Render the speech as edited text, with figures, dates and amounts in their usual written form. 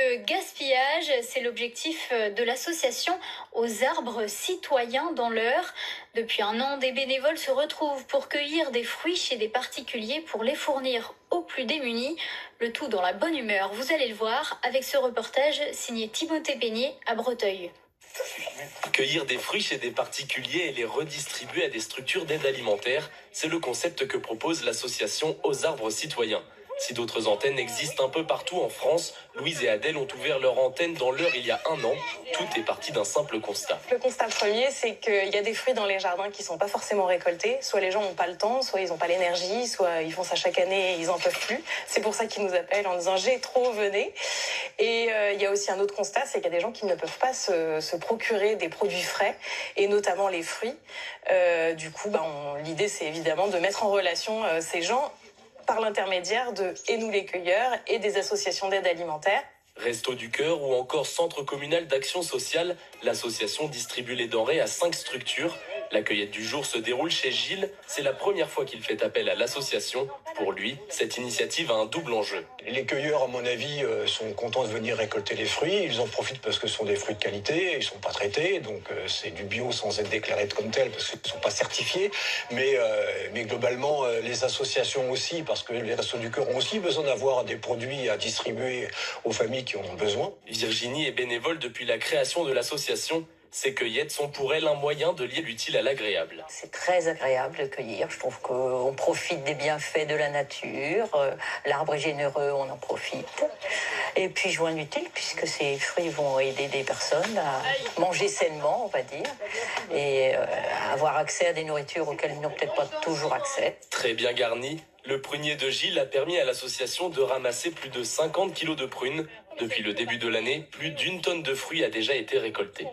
le gaspillage. C'est l'objectif de l'association Aux Arbres Citoyens dans l'Eure. Depuis un an, des bénévoles se retrouvent pour cueillir des fruits chez des particuliers pour les fournir aux plus démunis. Le tout dans la bonne humeur, vous allez le voir avec ce reportage signé Timothée Peigné à Breteuil. Cueillir des fruits chez des particuliers et les redistribuer à des structures d'aide alimentaire, c'est le concept que propose l'association Aux Arbres Citoyens. Si d'autres antennes existent un peu partout en France, Louise et Adèle ont ouvert leur antenne dans l'Eure il y a un an. Tout est parti d'un simple constat. Le constat premier, c'est qu'il y a des fruits dans les jardins qui ne sont pas forcément récoltés. Soit les gens n'ont pas le temps, soit ils n'ont pas l'énergie, soit ils font ça chaque année et ils n'en peuvent plus. C'est pour ça qu'ils nous appellent en disant « j'ai trop, venez ». Et il y a aussi un autre constat, c'est qu'il y a des gens qui ne peuvent pas se procurer des produits frais, et notamment les fruits. Du coup, l'idée, c'est évidemment de mettre en relation ces gens par l'intermédiaire de Et nous les cueilleurs et des associations d'aide alimentaire. Restos du Cœur ou encore Centre communal d'action sociale, l'association distribue les denrées à 5 structures. La cueillette du jour se déroule chez Gilles. C'est la première fois qu'il fait appel à l'association. Pour lui, cette initiative a un double enjeu. Les cueilleurs, à mon avis, sont contents de venir récolter les fruits. Ils en profitent parce que ce sont des fruits de qualité, ils ne sont pas traités, donc c'est du bio sans être déclaré comme tel parce qu'ils ne sont pas certifiés. Mais globalement, les associations aussi, parce que les Restos du Cœur ont aussi besoin d'avoir des produits à distribuer aux familles qui en ont besoin. Virginie est bénévole depuis la création de l'association. Ces cueillettes sont pour elle un moyen de lier l'utile à l'agréable. C'est très agréable de cueillir. Je trouve qu'on profite des bienfaits de la nature. L'arbre est généreux, on en profite. Et puis joint l'utile, puisque ces fruits vont aider des personnes à manger sainement, on va dire, et avoir accès à des nourritures auxquelles ils n'ont peut-être pas toujours accès. Très bien garni, le prunier de Gilles a permis à l'association de ramasser plus de 50 kilos de prunes. Depuis le début de l'année, plus d'1 tonne de fruits a déjà été récoltée.